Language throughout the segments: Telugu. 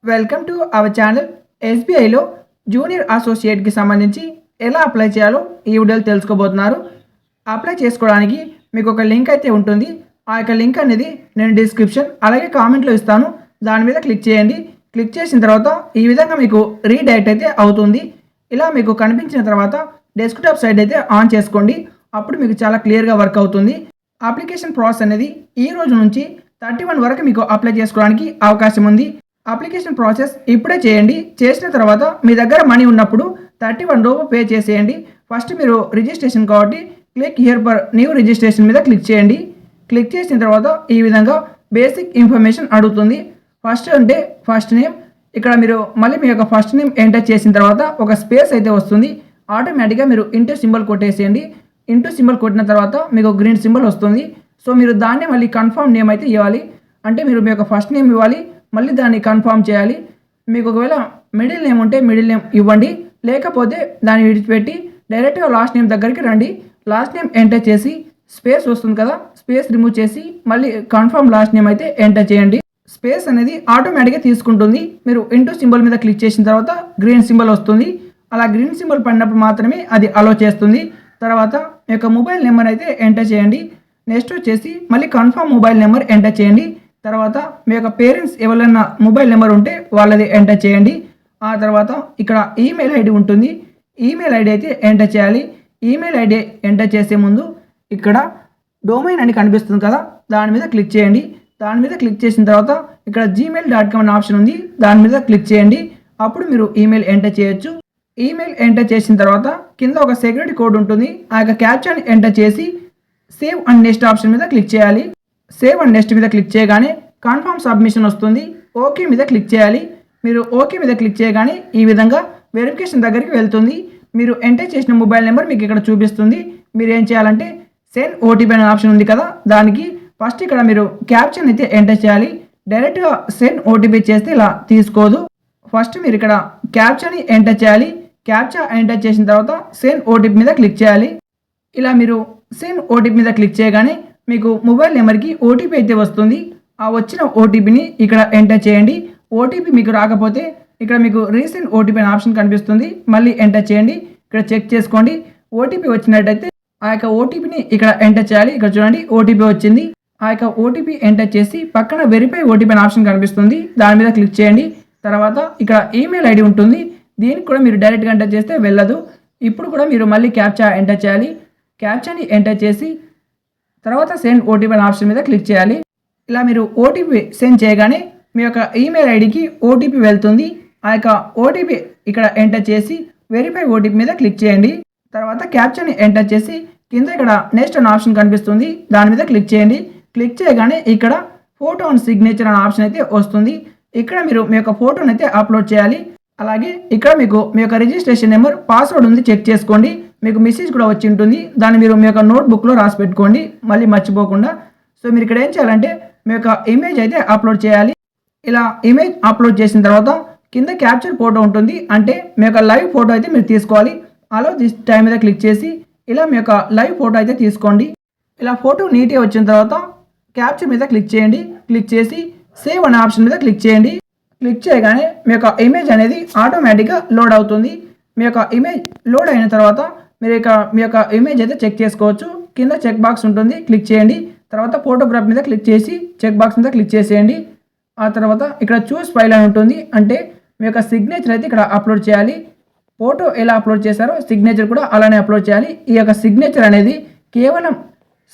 Welcome to our channel. ఎస్బీఐలో జూనియర్ అసోసియేట్కి సంబంధించి ఎలా అప్లై చేయాలో ఈ వీడియోలో తెలుసుకోబోతున్నారు. అప్లై చేసుకోవడానికి మీకు ఒక లింక్ అయితే ఉంటుంది. ఆ యొక్క లింక్ అనేది నేను డిస్క్రిప్షన్ అలాగే కామెంట్లో ఇస్తాను. దాని మీద క్లిక్ చేయండి. క్లిక్ చేసిన తర్వాత ఈ విధంగా మీకు రీడైరెక్ట్ అయితే అవుతుంది. ఇలా మీకు కనిపించిన తర్వాత డెస్క్టాప్ సైడ్ అయితే ఆన్ చేసుకోండి. అప్పుడు మీకు చాలా క్లియర్గా వర్క్ అవుతుంది. అప్లికేషన్ ప్రాసెస్ అనేది ఈ రోజు నుంచి 31 వరకు మీకు అప్లై చేసుకోవడానికి అవకాశం ఉంది. అప్లికేషన్ ప్రాసెస్ ఇప్పుడే చేయండి. చేసిన తర్వాత మీ దగ్గర మనీ ఉన్నప్పుడు 31 రూపీ పే చేసేయండి. ఫస్ట్ మీరు రిజిస్ట్రేషన్ కాబట్టి click here for new registration మీద క్లిక్ చేయండి. క్లిక్ చేసిన తర్వాత ఈ విధంగా బేసిక్ ఇన్ఫర్మేషన్ అడుగుతుంది. ఫస్ట్ అంటే ఫస్ట్ నేమ్. ఇక్కడ మీరు మళ్ళీ మీ యొక్క ఫస్ట్ నేమ్ ఎంటర్ చేసిన తర్వాత ఒక స్పేస్ అయితే వస్తుంది. ఆటోమేటిక్గా మీరు ఇంటూ సింబల్ కొట్టేసేయండి. ఇంటూ సింబల్ కొట్టిన తర్వాత మీకు గ్రీన్ సింబల్ వస్తుంది. సో మీరు దాన్ని మళ్ళీ కన్ఫర్మ్ నేమ్ అయితే ఇవ్వాలి. అంటే మీరు మీ యొక్క ఫస్ట్ నేమ్ ఇవ్వాలి, మళ్ళీ దాన్ని కన్ఫర్మ్ చేయాలి. మీకు ఒకవేళ మిడిల్ నేమ్ ఉంటే మిడిల్ నేమ్ ఇవ్వండి, లేకపోతే దాన్ని విడిచిపెట్టి డైరెక్ట్గా లాస్ట్ నేమ్ దగ్గరికి రండి. లాస్ట్ నేమ్ ఎంటర్ చేసి స్పేస్ వస్తుంది కదా, స్పేస్ రిమూవ్ చేసి మళ్ళీ కన్ఫర్మ్ లాస్ట్ నేమ్ అయితే ఎంటర్ చేయండి. స్పేస్ అనేది ఆటోమేటిక్గా తీసుకుంటుంది. మీరు ఇంటూ సింబల్ మీద క్లిక్ చేసిన తర్వాత గ్రీన్ సింబల్ వస్తుంది. అలా గ్రీన్ సింబల్ పడినప్పుడు మాత్రమే అది అలో చేస్తుంది. తర్వాత మీ యొక్క మొబైల్ నెంబర్ అయితే ఎంటర్ చేయండి. నెక్స్ట్ వచ్చేసి మళ్ళీ కన్ఫర్మ్ మొబైల్ నెంబర్ ఎంటర్ చేయండి. తర్వాత మీ యొక్క పేరెంట్స్ ఎవరైనా మొబైల్ నెంబర్ ఉంటే వాళ్ళది ఎంటర్ చేయండి. ఆ తర్వాత ఇక్కడ ఈమెయిల్ ఐడి ఉంటుంది. ఈమెయిల్ ఐడి అయితే ఎంటర్ చేయాలి. ఈమెయిల్ ఐడి ఎంటర్ చేసే ముందు ఇక్కడ డొమైన్ అని కనిపిస్తుంది కదా, దాని మీద క్లిక్ చేయండి. దాని మీద క్లిక్ చేసిన తర్వాత ఇక్కడ gmail.com అనే ఆప్షన్ ఉంది. దాని మీద క్లిక్ చేయండి. అప్పుడు మీరు ఈమెయిల్ ఎంటర్ చేయొచ్చు. ఈమెయిల్ ఎంటర్ చేసిన తర్వాత కింద ఒక సెక్యూరిటీ కోడ్ ఉంటుంది. ఆ యొక్క క్యాప్చాని ఎంటర్ చేసి సేవ్ అండ్ నెక్స్ట్ ఆప్షన్ మీద క్లిక్ చేయాలి. సేవ్ అండ్ నెక్స్ట్ మీద క్లిక్ చేయగానే కన్ఫర్మ్ సబ్మిషన్ వస్తుంది. ఓకే మీద క్లిక్ చేయాలి. మీరు ఓకే మీద క్లిక్ చేయగానే ఈ విధంగా వెరిఫికేషన్ దగ్గరికి వెళ్తుంది. మీరు ఎంటర్ చేసిన మొబైల్ నెంబర్ మీకు ఇక్కడ చూపిస్తుంది. మీరు ఏం చేయాలంటే సెండ్ ఓటీపీ అనే ఆప్షన్ ఉంది కదా, దానికి ఫస్ట్ ఇక్కడ మీరు క్యాప్షన్ అయితే ఎంటర్ చేయాలి. డైరెక్ట్గా సెండ్ ఓటీపీ చేస్తే ఇలా తీసుకోదు. ఫస్ట్ మీరు ఇక్కడ క్యాప్చాని ఎంటర్ చేయాలి. క్యాప్చా ఎంటర్ చేసిన తర్వాత సెండ్ ఓటీపీ మీద క్లిక్ చేయాలి. ఇలా మీరు సెండ్ ఓటీపీ మీద క్లిక్ చేయగానే మీకు మొబైల్ నెంబర్కి ఓటీపీ అయితే వస్తుంది. ఆ వచ్చిన ఓటీపీని ఇక్కడ ఎంటర్ చేయండి. ఓటీపీ మీకు రాకపోతే ఇక్కడ మీకు రీసెంట్ ఓటీపీ అనే ఆప్షన్ కనిపిస్తుంది. మళ్ళీ ఎంటర్ చేయండి. ఇక్కడ చెక్ చేసుకోండి. ఓటీపీ వచ్చినట్టయితే ఆ యొక్క ఓటీపీని ఇక్కడ ఎంటర్ చేయాలి. ఇక్కడ చూడండి ఓటీపీ వచ్చింది. ఆ యొక్క ఓటీపీ ఎంటర్ చేసి పక్కన వెరిఫై ఓటీపీ అనే ఆప్షన్ కనిపిస్తుంది. దాని మీద క్లిక్ చేయండి. తర్వాత ఇక్కడ ఈమెయిల్ ఐడి ఉంటుంది. దీనికి కూడా మీరు డైరెక్ట్గా ఎంటర్ చేస్తే వెళ్ళదు. ఇప్పుడు కూడా మీరు మళ్ళీ క్యాప్చా ఎంటర్ చేయాలి. క్యాప్చాని ఎంటర్ చేసి తర్వాత సెండ్ ఓటీపీ అనే ఆప్షన్ మీద క్లిక్ చేయాలి. ఇలా మీరు ఓటీపీ సెండ్ చేయగానే మీ యొక్క ఈమెయిల్ ఐడికి ఓటీపీ వెళ్తుంది. ఆ యొక్క ఓటీపీ ఇక్కడ ఎంటర్ చేసి వెరిఫై ఓటీపీ మీద క్లిక్ చేయండి. తర్వాత క్యాప్చాని ఎంటర్ చేసి కింద ఇక్కడ నెక్స్ట్ అనే ఆప్షన్ కనిపిస్తుంది. దాని మీద క్లిక్ చేయండి. క్లిక్ చేయగానే ఇక్కడ ఫోటో అండ్ సిగ్నేచర్ అనే ఆప్షన్ అయితే వస్తుంది. ఇక్కడ మీరు మీ యొక్క ఫోటోని అయితే అప్లోడ్ చేయాలి. అలాగే ఇక్కడ మీకు మీ యొక్క రిజిస్ట్రేషన్ నెంబర్ పాస్వర్డ్ ఉంది, చెక్ చేసుకోండి. మీకు మెసేజ్ కూడా వచ్చి ఉంటుంది. దాన్ని మీరు మీ యొక్క నోట్బుక్లో రాసి పెట్టుకోండి, మళ్ళీ మర్చిపోకుండా. సో మీరు ఇక్కడ ఏం చేయాలంటే మీ యొక్క ఇమేజ్ అయితే అప్లోడ్ చేయాలి. ఇలా ఇమేజ్ అప్లోడ్ చేసిన తర్వాత కింద క్యాప్చర్ ఫోటో ఉంటుంది. అంటే మీ యొక్క లైవ్ ఫోటో అయితే మీరు తీసుకోవాలి. అలో దిస్ టైం మీద క్లిక్ చేసి ఇలా మీ యొక్క లైవ్ ఫోటో అయితే తీసుకోండి. ఇలా ఫోటో నీట్గా వచ్చిన తర్వాత క్యాప్చర్ మీద క్లిక్ చేయండి. క్లిక్ చేసి సేవ్ అనే ఆప్షన్ మీద క్లిక్ చేయండి. క్లిక్ చేయగానే మీ యొక్క ఇమేజ్ అనేది ఆటోమేటిక్గా లోడ్ అవుతుంది. మీ యొక్క ఇమేజ్ లోడ్ అయిన తర్వాత మీరు మీ యొక్క ఇమేజ్ అయితే చెక్ చేసుకోవచ్చు. కింద చెక్ బాక్స్ ఉంటుంది, క్లిక్ చేయండి. తర్వాత ఫోటోగ్రాఫ్ మీద క్లిక్ చేసి చెక్ బాక్స్ మీద క్లిక్ చేసేయండి. ఆ తర్వాత ఇక్కడ చూస్ ఫైల్ అని ఉంటుంది. అంటే మీ యొక్క సిగ్నేచర్ అయితే ఇక్కడ అప్లోడ్ చేయాలి. ఫోటో ఎలా అప్లోడ్ చేశారో సిగ్నేచర్ కూడా అలానే అప్లోడ్ చేయాలి. ఈ యొక్క సిగ్నేచర్ అనేది కేవలం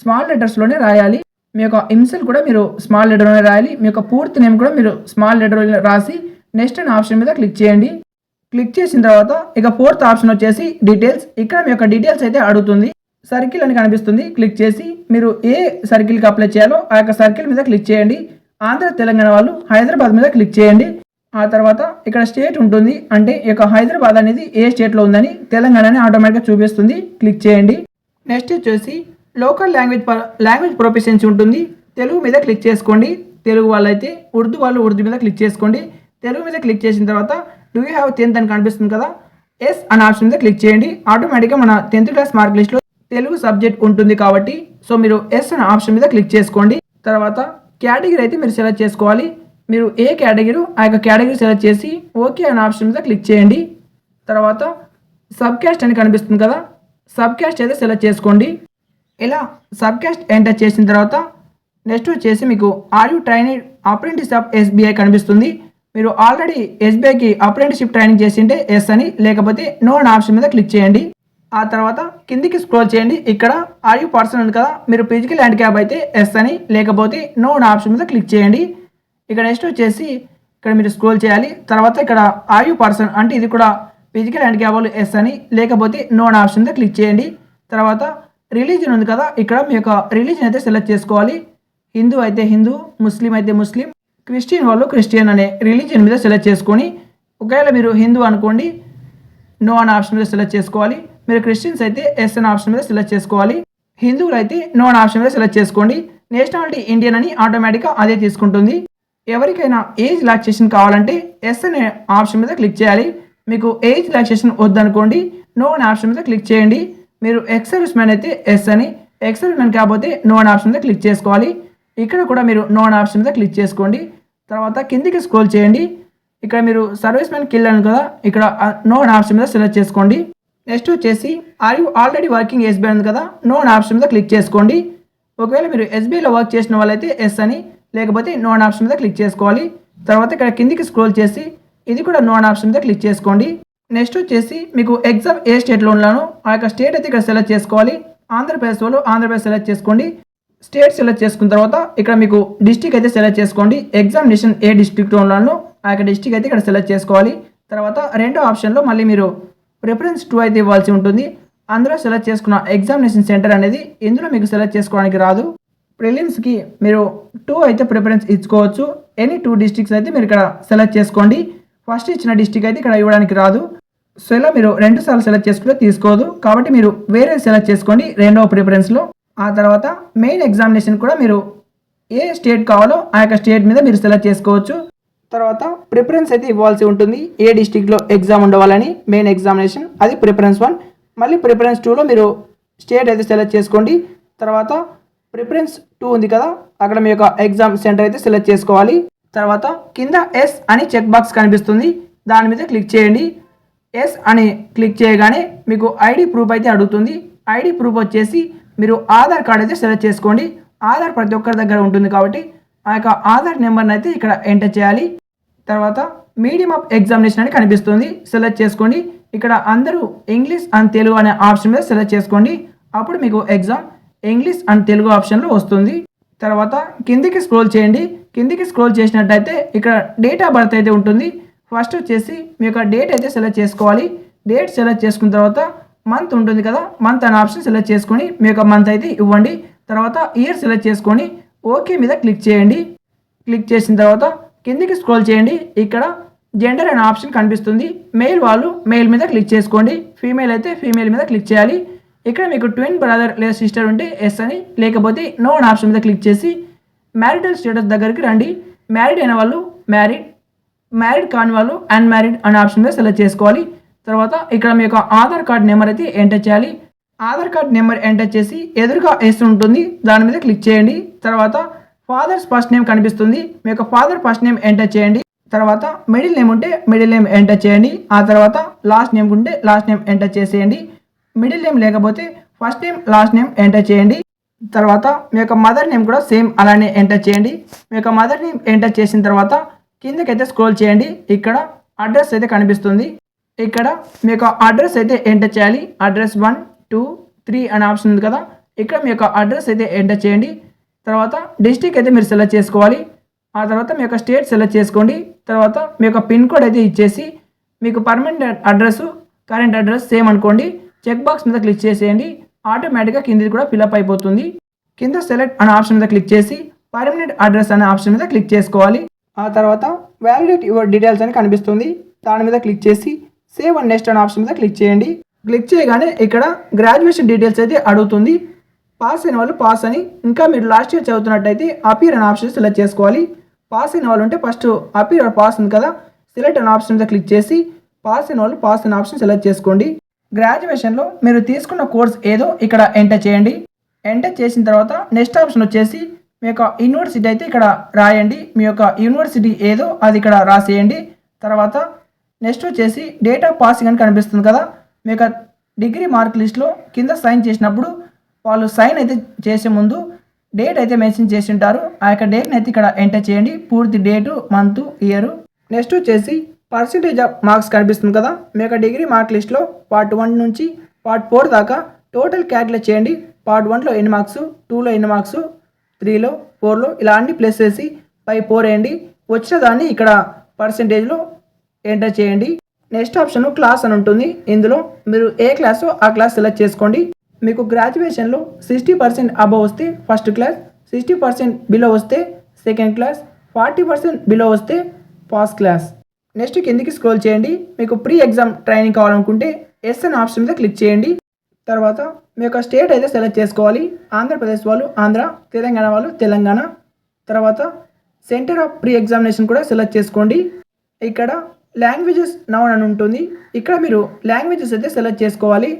స్మాల్ లెటర్స్లోనే రాయాలి. మీ యొక్క ఇన్సిల్ కూడా మీరు స్మాల్ లెటర్లోనే రాయాలి. మీ యొక్క పూర్తి నేమ్ కూడా మీరు స్మాల్ లెటర్లో రాసి నెక్స్ట్ అనే ఆప్షన్ మీద క్లిక్ చేయండి. క్లిక్ చేసిన తర్వాత ఇక ఫోర్త్ ఆప్షన్ వచ్చేసి డీటెయిల్స్. ఇక్కడ మీ యొక్క డీటెయిల్స్ అయితే అడుగుతుంది. సర్కిల్ అని కనిపిస్తుంది. క్లిక్ చేసి మీరు ఏ సర్కిల్కి అప్లై చేయాలో ఆ యొక్క సర్కిల్ మీద క్లిక్ చేయండి. ఆంధ్ర తెలంగాణ వాళ్ళు హైదరాబాద్ మీద క్లిక్ చేయండి. ఆ తర్వాత ఇక్కడ స్టేట్ ఉంటుంది. అంటే ఈ యొక్క హైదరాబాద్ అనేది ఏ స్టేట్లో ఉందని తెలంగాణ అని ఆటోమేటిక్గా చూపిస్తుంది. క్లిక్ చేయండి. నెక్స్ట్ వచ్చేసి లోకల్ లాంగ్వేజ్ ప్రొఫిషియన్సీ ఉంటుంది. తెలుగు మీద క్లిక్ చేసుకోండి. తెలుగు వాళ్ళైతే ఉర్దూ వాళ్ళు ఉర్దూ మీద క్లిక్ చేసుకోండి. తెలుగు మీద క్లిక్ చేసిన తర్వాత డూ యూ హ్యావ్ 10th అని కనిపిస్తుంది కదా, ఎస్ అనే ఆప్షన్ మీద క్లిక్ చేయండి. ఆటోమేటిక్గా మన 10th క్లాస్ మార్క్ లిస్ట్లో తెలుగు సబ్జెక్ట్ ఉంటుంది కాబట్టి సో మీరు ఎస్ అనే ఆప్షన్ మీద క్లిక్ చేసుకోండి. తర్వాత కేటగిరీ అయితే మీరు సెలెక్ట్ చేసుకోవాలి. మీరు ఏ కేటగిరీ ఆ యొక్క కేటగిరీ సెలెక్ట్ చేసి ఓకే అనే ఆప్షన్ మీద క్లిక్ చేయండి. తర్వాత సబ్ క్యాస్ట్ అని కనిపిస్తుంది కదా, సబ్ క్యాస్ట్ అయితే సెలెక్ట్ చేసుకోండి. ఇలా సబ్ క్యాస్ట్ ఎంటర్ చేసిన తర్వాత నెక్స్ట్ వచ్చేసి మీకు are you training apprentice of SBI కనిపిస్తుంది. మీరు ఆల్రెడీ ఎస్బీఐకి అప్రెంటిస్షిప్ ట్రైనింగ్ చేసింటే ఎస్ అని, లేకపోతే నో అనే ఆప్షన్ మీద క్లిక్ చేయండి. ఆ తర్వాత కిందికి స్క్రోల్ చేయండి. ఇక్కడ ఆర్ యూ పర్సన్ ఉంది కదా, మీరు ఫిజికల్ హ్యాండిక్యాప్ అయితే ఎస్ అని, లేకపోతే నో అనే ఆప్షన్ మీద క్లిక్ చేయండి. ఇక్కడ నెక్స్ట్ వచ్చేసి ఇక్కడ మీరు స్క్రోల్ చేయాలి. తర్వాత ఇక్కడ ఆర్ యూ పర్సన్ అంటే ఇది కూడా ఫిజికల్ హ్యాండిక్యాప్ వాళ్ళు ఎస్ అని, లేకపోతే నో అనే ఆప్షన్ మీద క్లిక్ చేయండి. తర్వాత రిలీజన్ ఉంది కదా, ఇక్కడ మీ యొక్క రిలీజన్ అయితే సెలెక్ట్ చేసుకోవాలి. హిందూ అయితే హిందూ, ముస్లిం అయితే ముస్లిం, క్రిస్టియన్ వాళ్ళు క్రిస్టియన్ అనే రిలీజన్ మీద సెలెక్ట్ చేసుకొని, ఒకవేళ మీరు హిందూ అనుకోండి నో అనే ఆప్షన్ మీద సెలెక్ట్ చేసుకోవాలి. మీరు క్రిస్టియన్స్ అయితే ఎస్ అనే ఆప్షన్ మీద సెలెక్ట్ చేసుకోవాలి. హిందువులు అయితే నో అనే ఆప్షన్ మీద సెలెక్ట్ చేసుకోండి. నేషనాలిటీ ఇండియన్ అని ఆటోమేటిక్గా అదే తీసుకుంటుంది. ఎవరికైనా ఏజ్ రిలాక్సేషన్ కావాలంటే ఎస్ అనే ఆప్షన్ మీద క్లిక్ చేయాలి. మీకు ఏజ్ రిలాక్సేషన్ వద్దనుకోండి నో అనే ఆప్షన్ మీద క్లిక్ చేయండి. మీరు ఎక్స్ సర్వీస్ మ్యాన్ అయితే ఎస్ అని, ఎక్స్ సర్వీస్ మ్యాన్ కాకపోతే నో అనే ఆప్షన్ మీద క్లిక్ చేసుకోవాలి. ఇక్కడ కూడా మీరు నో అనే ఆప్షన్ మీద క్లిక్ చేసుకోండి. తర్వాత కిందికి స్క్రోల్ చేయండి. ఇక్కడ మీరు సర్వీస్ మ్యాన్ కిల్ అని కదా, ఇక్కడ నో అనే ఆప్షన్ మీద సెలెక్ట్ చేసుకోండి. నెక్స్ట్ వచ్చేసి are you already working SBI ఉంది కదా, నో అనే ఆప్షన్ మీద క్లిక్ చేసుకోండి. ఒకవేళ మీరు ఎస్బీఐలో వర్క్ చేసిన వాళ్ళైతే ఎస్ అని, లేకపోతే నో అనే ఆప్షన్ మీద క్లిక్ చేసుకోవాలి. తర్వాత ఇక్కడ కిందికి స్క్రోల్ చేసి ఇది కూడా నో అనే ఆప్షన్ మీద క్లిక్ చేసుకోండి. నెక్స్ట్ వచ్చేసి మీకు ఎగ్జామ్ ఏ స్టేట్లో ఉన్నానో ఆ యొక్క స్టేట్ అయితే ఇక్కడ సెలెక్ట్ చేసుకోవాలి. ఆంధ్రప్రదేశ్ వాళ్ళు ఆంధ్రప్రదేశ్ సెలెక్ట్ చేసుకోండి. స్టేట్ సెలెక్ట్ చేసుకున్న తర్వాత ఇక్కడ మీకు డిస్టిక్ అయితే సెలెక్ట్ చేసుకోండి. ఎగ్జామినేషన్ ఏ డిస్ట్రిక్ట్లో ఉన్నానో ఆ యొక్క డిస్టిక్ అయితే ఇక్కడ సెలెక్ట్ చేసుకోవాలి. తర్వాత రెండో ఆప్షన్లో మళ్ళీ మీరు ప్రిఫరెన్స్ 2 అయితే ఇవ్వాల్సి ఉంటుంది. అందులో సెలెక్ట్ చేసుకున్న ఎగ్జామినేషన్ సెంటర్ అనేది ఇందులో మీకు సెలెక్ట్ చేసుకోవడానికి రాదు. ప్రిలిమ్స్కి మీరు 2 అయితే ప్రిఫరెన్స్ ఇచ్చుకోవచ్చు. ఎనీ 2 డిస్ట్రిక్ట్స్ అయితే మీరు ఇక్కడ సెలెక్ట్ చేసుకోండి. ఫస్ట్ ఇచ్చిన డిస్ట్రిక్ట్ అయితే ఇక్కడ ఇవ్వడానికి రాదు. సో ఇలా మీరు 2 సార్లు సెలెక్ట్ చేసుకుంటే తీసుకోదు. కాబట్టి మీరు వేరే సెలెక్ట్ చేసుకోండి రెండవ ప్రిఫరెన్స్లో. ఆ తర్వాత మెయిన్ ఎగ్జామినేషన్ కూడా మీరు ఏ స్టేట్ కావాలో ఆ యొక్క స్టేట్ మీద మీరు సెలెక్ట్ చేసుకోవచ్చు. తర్వాత ప్రిఫరెన్స్ అయితే ఇవ్వాల్సి ఉంటుంది. ఏ డిస్ట్రిక్ట్లో ఎగ్జామ్ ఉండవాలని మెయిన్ ఎగ్జామినేషన్ అది ప్రిఫరెన్స్ 1. మళ్ళీ ప్రిఫరెన్స్ 2లో మీరు స్టేట్ అయితే సెలెక్ట్ చేసుకోండి. తర్వాత ప్రిఫరెన్స్ 2 ఉంది కదా, అక్కడ మీ యొక్క ఎగ్జామ్ సెంటర్ అయితే సెలెక్ట్ చేసుకోవాలి. తర్వాత కింద ఎస్ అని చెక్ బాక్స్ కనిపిస్తుంది, దాని మీద క్లిక్ చేయండి. ఎస్ అని క్లిక్ చేయగానే మీకు ఐడి ప్రూఫ్ అయితే అడుగుతుంది. ఐడి ప్రూఫ్ వచ్చేసి మీరు ఆధార్ కార్డ్ అయితే సెలెక్ట్ చేసుకోండి. ఆధార్ ప్రతి ఒక్కరి దగ్గర ఉంటుంది కాబట్టి ఆ యొక్క ఆధార్ నెంబర్ని అయితే ఇక్కడ ఎంటర్ చేయాలి. తర్వాత మీడియం ఆఫ్ ఎగ్జామినేషన్ అని కనిపిస్తుంది, సెలెక్ట్ చేసుకోండి. ఇక్కడ అందరూ ఇంగ్లీష్ అండ్ తెలుగు అనే ఆప్షన్ మీద సెలెక్ట్ చేసుకోండి. అప్పుడు మీకు ఎగ్జామ్ ఇంగ్లీష్ అండ్ తెలుగు ఆప్షన్లో వస్తుంది. తర్వాత కిందికి స్క్రోల్ చేయండి. కిందికి స్క్రోల్ చేసినట్టయితే ఇక్కడ డేట్ ఆఫ్ బర్త్ అయితే ఉంటుంది. ఫస్ట్ వచ్చేసి మీ యొక్క డేట్ అయితే సెలెక్ట్ చేసుకోవాలి. డేట్ సెలెక్ట్ చేసుకున్న తర్వాత మంత్ ఉంటుంది కదా, మంత్ అనే ఆప్షన్ సెలెక్ట్ చేసుకొని మీ యొక్క మంత్ అయితే ఇవ్వండి. తర్వాత ఇయర్ సెలెక్ట్ చేసుకొని ఓకే మీద క్లిక్ చేయండి. క్లిక్ చేసిన తర్వాత కిందికి స్క్రోల్ చేయండి. ఇక్కడ జెండర్ అనే ఆప్షన్ కనిపిస్తుంది. మెయిల్ వాళ్ళు మెయిల్ మీద క్లిక్ చేసుకోండి. ఫీమేల్ అయితే ఫీమేల్ మీద క్లిక్ చేయాలి. ఇక్కడ మీకు ట్విన్ బ్రదర్ లేదా సిస్టర్ ఉంటే ఎస్ అని, లేకపోతే నో అనే ఆప్షన్ మీద క్లిక్ చేసి మ్యారిటల్ స్టేటస్ దగ్గరికి రండి. మ్యారీడ్ అయిన వాళ్ళు మ్యారీడ్, మ్యారీడ్ కాని వాళ్ళు అన్మ్యారీడ్ అనే ఆప్షన్ మీద సెలెక్ట్ చేసుకోవాలి. తర్వాత ఇక్కడ మీ యొక్క ఆధార్ కార్డ్ నెంబర్ అయితే ఎంటర్ చేయాలి. ఆధార్ కార్డ్ నెంబర్ ఎంటర్ చేసి ఎదురుగా ఎస్ ఉంటుంది, దాని మీద క్లిక్ చేయండి. తర్వాత ఫాదర్స్ ఫస్ట్ నేమ్ కనిపిస్తుంది, మీ యొక్క ఫాదర్ ఫస్ట్ నేమ్ ఎంటర్ చేయండి. తర్వాత మిడిల్ నేమ్ ఉంటే మిడిల్ నేమ్ ఎంటర్ చేయండి. ఆ తర్వాత లాస్ట్ నేమ్ ఉంటే లాస్ట్ నేమ్ ఎంటర్ చేసేయండి. మిడిల్ నేమ్ లేకపోతే first name last name enter చేయండి. తర్వాత మీ యొక్క మదర్ నేమ్ కూడా సేమ్ అలానే ఎంటర్ చేయండి. మీ యొక్క మదర్ నేమ్ ఎంటర్ చేసిన తర్వాత కిందకైతే స్క్రోల్ చేయండి. ఇక్కడ అడ్రస్ అయితే కనిపిస్తుంది. ఇక్కడ మీ యొక్క అడ్రస్ అయితే ఎంటర్ చేయాలి. అడ్రస్ 1, 2, 3 అనే ఆప్షన్ ఉంది కదా, ఇక్కడ మీ యొక్క అడ్రస్ అయితే ఎంటర్ చేయండి. తర్వాత డిస్ట్రిక్ట్ అయితే మీరు సెలెక్ట్ చేసుకోవాలి. ఆ తర్వాత మీ యొక్క స్టేట్ సెలెక్ట్ చేసుకోండి. తర్వాత మీ యొక్క పిన్ కోడ్ అయితే ఇచ్చేసి మీకు permanent address current address same అనుకోండి. చెక్ బాక్స్ మీద క్లిక్ చేసేయండి. ఆటోమేటిక్గా కింది కూడా ఫిల్అప్ అయిపోతుంది. కింద సెలెక్ట్ అనే ఆప్షన్ మీద క్లిక్ చేసి పర్మనెంట్ అడ్రస్ అనే ఆప్షన్ మీద క్లిక్ చేసుకోవాలి. ఆ తర్వాత వ్యాలిడేట్ యువర్ డీటెయిల్స్ అని కనిపిస్తుంది, దాని మీద క్లిక్ చేసి సేవ్ అండ్ నెక్స్ట్ అనే ఆప్షన్ మీద క్లిక్ చేయండి. క్లిక్ చేయగానే ఇక్కడ గ్రాడ్యుయేషన్ డీటెయిల్స్ అయితే అడుగుతుంది. పాస్ అయిన వాళ్ళు పాస్ అని, ఇంకా మీరు లాస్ట్ ఇయర్ చదువుతున్నట్టయితే అపీర్ అనే ఆప్షన్ సెలెక్ట్ చేసుకోవాలి. పాస్ అయిన వాళ్ళు ఉంటే ఫస్ట్ అపీర్ ఆర్ పాస్ ఉంది కదా, సెలెక్ట్ అనే ఆప్షన్ మీద క్లిక్ చేసి పాస్ అయిన వాళ్ళు పాస్ అనే ఆప్షన్ సెలెక్ట్ చేసుకోండి. గ్రాడ్యుయేషన్లో మీరు తీసుకున్న కోర్స్ ఏదో ఇక్కడ ఎంటర్ చేయండి. ఎంటర్ చేసిన తర్వాత నెక్స్ట్ ఆప్షన్ వచ్చేసి మీ యొక్క యూనివర్సిటీ అయితే ఇక్కడ రాయండి. మీ యొక్క యూనివర్సిటీ ఏదో అది ఇక్కడ రాసేయండి. తర్వాత నెక్స్ట్ వచ్చేసి డేట్ ఆఫ్ పాసింగ్ అని కనిపిస్తుంది కదా, మీ యొక్క డిగ్రీ మార్క్ లిస్ట్లో కింద సైన్ చేసినప్పుడు వాళ్ళు సైన్ అయితే చేసే ముందు డేట్ అయితే మెన్షన్ చేసి ఉంటారు. ఆ యొక్క డేట్ని అయితే ఇక్కడ ఎంటర్ చేయండి, పూర్తి డేటు, మంత్, ఇయర్. నెక్స్ట్ వచ్చేసి పర్సంటేజ్ ఆఫ్ మార్క్స్ కనిపిస్తుంది కదా, మీ యొక్క డిగ్రీ మార్క్ లిస్ట్లో పార్ట్ 1 నుంచి పార్ట్ 4 దాకా టోటల్ క్యాల్కులేట్ చేయండి. పార్ట్ 1లో ఎన్ని మార్క్స్, 2లో ఎన్ని మార్క్స్, 3లో 4లో ఇలా అన్ని ప్లస్ చేసి పై 4 వేయండి. వచ్చిన దాన్ని ఇక్కడ పర్సంటేజ్లో ఎంటర్ చేయండి. నెక్స్ట్ ఆప్షన్ క్లాస్ అని ఉంటుంది. ఇందులో మీరు ఏ క్లాసో ఆ క్లాస్ సెలెక్ట్ చేసుకోండి. మీకు గ్రాడ్యుయేషన్లో 60% అబవ్ వస్తే ఫస్ట్ క్లాస్, 60% బిలో వస్తే సెకండ్ క్లాస్, 40% బిలో వస్తే ఫస్ట్ క్లాస్. నెక్స్ట్ కిందికి స్క్రోల్ చేయండి. మీకు ప్రీ ఎగ్జామ్ ట్రైనింగ్ కావాలనుకుంటే ఎస్ అనే ఆప్షన్ మీద క్లిక్ చేయండి. తర్వాత మీ యొక్క స్టేట్ అయితే సెలెక్ట్ చేసుకోవాలి. ఆంధ్రప్రదేశ్ వాళ్ళు ఆంధ్ర, తెలంగాణ వాళ్ళు తెలంగాణ. తర్వాత సెంటర్ ఆఫ్ ప్రీ ఎగ్జామినేషన్ కూడా సెలెక్ట్ చేసుకోండి. ఇక్కడ లాంగ్వేజెస్ నౌన్ అని ఉంటుంది. ఇక్కడ మీరు లాంగ్వేజెస్ అయితే సెలెక్ట్ చేసుకోవాలి.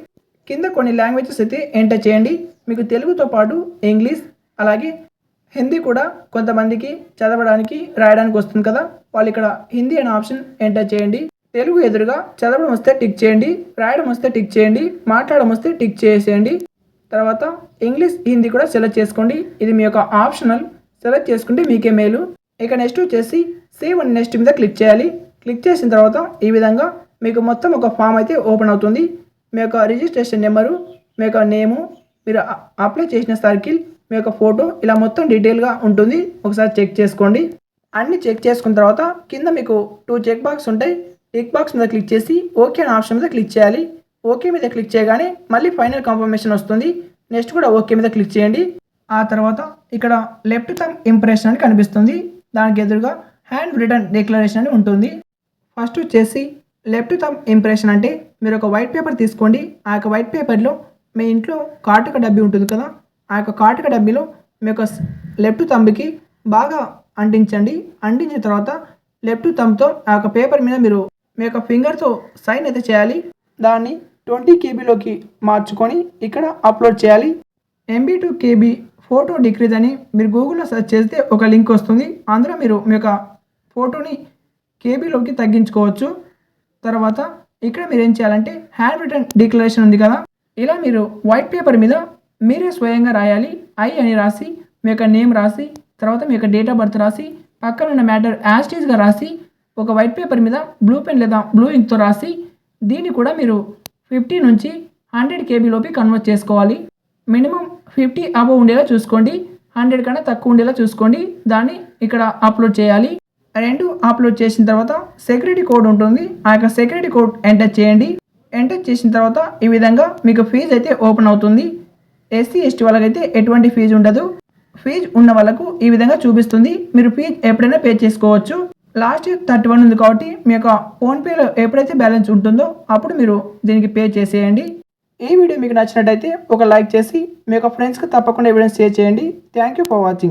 కింద కొన్ని లాంగ్వేజెస్ అయితే ఎంటర్ చేయండి. మీకు తెలుగుతో పాటు ఇంగ్లీష్ అలాగే హిందీ కూడా కొంతమందికి చదవడానికి రాయడానికి వస్తుంది కదా, వాళ్ళు ఇక్కడ హిందీ అనే ఆప్షన్ ఎంటర్ చేయండి. తెలుగు ఎదురుగా చదవడం వస్తే టిక్ చేయండి, రాయడం వస్తే టిక్ చేయండి, మాట్లాడడం వస్తే టిక్ చేసేయండి. తర్వాత ఇంగ్లీష్, హిందీ కూడా సెలెక్ట్ చేసుకోండి. ఇది మీ యొక్క ఆప్షనల్, సెలెక్ట్ చేసుకుంటే మీకే మేలు. ఇక నెక్స్ట్ వచ్చేసి సేవ్ అండ్ నెక్స్ట్ మీద క్లిక్ చేయాలి. క్లిక్ చేసిన తర్వాత ఈ విధంగా మీకు మొత్తం ఒక ఫామ్ అయితే ఓపెన్ అవుతుంది. మీ యొక్క రిజిస్ట్రేషన్ నెంబరు, మీ యొక్క నేము, మీరు అప్లై చేసిన సర్కిల్, మీ యొక్క ఫోటో, ఇలా మొత్తం డీటెయిల్గా ఉంటుంది. ఒకసారి చెక్ చేసుకోండి. అన్ని చెక్ చేసుకున్న తర్వాత కింద మీకు 2 చెక్ బాక్స్ ఉంటాయి. టిక్ బాక్స్ మీద క్లిక్ చేసి ఓకే అనే ఆప్షన్ మీద క్లిక్ చేయాలి. ఓకే మీద క్లిక్ చేయగానే మళ్ళీ ఫైనల్ కన్ఫర్మేషన్ వస్తుంది. నెక్స్ట్ కూడా ఓకే మీద క్లిక్ చేయండి. ఆ తర్వాత ఇక్కడ లెఫ్ట్ థంబ్ ఇంప్రెషన్ అని కనిపిస్తుంది. దానికి ఎదురుగా హ్యాండ్ రిటర్న్ డిక్లరేషన్ అని ఉంటుంది. ఫస్ట్ వచ్చేసి లెఫ్ట్ థంబ్ ఇంప్రెషన్ అంటే మీరు ఒక వైట్ పేపర్ తీసుకోండి. ఆ యొక్క వైట్ పేపర్లో మీ ఇంట్లో కాటుక డబ్బీ ఉంటుంది కదా, ఆ యొక్క కాటుక డబ్బీలో మీ యొక్క లెఫ్ట్ థంబ్కి బాగా అంటించండి. అంటించిన తర్వాత లెఫ్ట్ థంబ్తో ఆ యొక్క పేపర్ మీద మీరు మీ యొక్క ఫింగర్తో సైన్ అయితే చేయాలి. దాన్ని 20 KBలోకి మార్చుకొని ఇక్కడ అప్లోడ్ చేయాలి. MB to KB photo decrease అని మీరు గూగుల్లో సెర్చ్ చేస్తే ఒక లింక్ వస్తుంది. అందులో మీరు మీ యొక్క ఫోటోని కేబీలోకి తగ్గించుకోవచ్చు. తర్వాత ఇక్కడ మీరు ఏం చేయాలంటే హ్యాండ్ రిటర్న్ డిక్లరేషన్ ఉంది కదా, ఇలా మీరు వైట్ పేపర్ మీద మీరే స్వయంగా రాయాలి. ఐ అని రాసి మీ యొక్క నేమ్ రాసి తర్వాత మీ యొక్క డేట్ ఆఫ్ బర్త్ రాసి పక్కన ఉన్న మ్యాటర్ యాస్టీస్గా రాసి ఒక వైట్ పేపర్ మీద బ్లూ పెన్ లేదా బ్లూ ఇంక్తో రాసి దీన్ని కూడా మీరు 50 నుంచి 100 KBలోకి కన్వర్ట్ చేసుకోవాలి. మినిమం 50 అబవ్ ఉండేలా చూసుకోండి, 100 కన్నా తక్కువ ఉండేలా చూసుకోండి. దాన్ని ఇక్కడ అప్లోడ్ చేయాలి. రెండు అప్లోడ్ చేసిన తర్వాత సెక్యూరిటీ కోడ్ ఉంటుంది. ఆ యొక్క సెక్యూరిటీ కోడ్ ఎంటర్ చేయండి. ఎంటర్ చేసిన తర్వాత ఈ విధంగా మీకు ఫీజు అయితే ఓపెన్ అవుతుంది. SC ST వాళ్ళకైతే ఎటువంటి ఫీజు ఉండదు. ఫీజు ఉన్న వాళ్ళకు ఈ విధంగా చూపిస్తుంది. మీరు ఫీజు ఎప్పుడైనా పే చేసుకోవచ్చు. లాస్ట్ 31 ఉంది కాబట్టి మీ యొక్క ఫోన్పేలో ఎప్పుడైతే బ్యాలెన్స్ ఉంటుందో అప్పుడు మీరు దీనికి పే చేసేయండి. ఈ వీడియో మీకు నచ్చినట్టయితే ఒక లైక్ చేసి మీ యొక్క ఫ్రెండ్స్కి తప్పకుండా ఎవిడెన్స్ షేర్ చేయండి. Thank you for watching.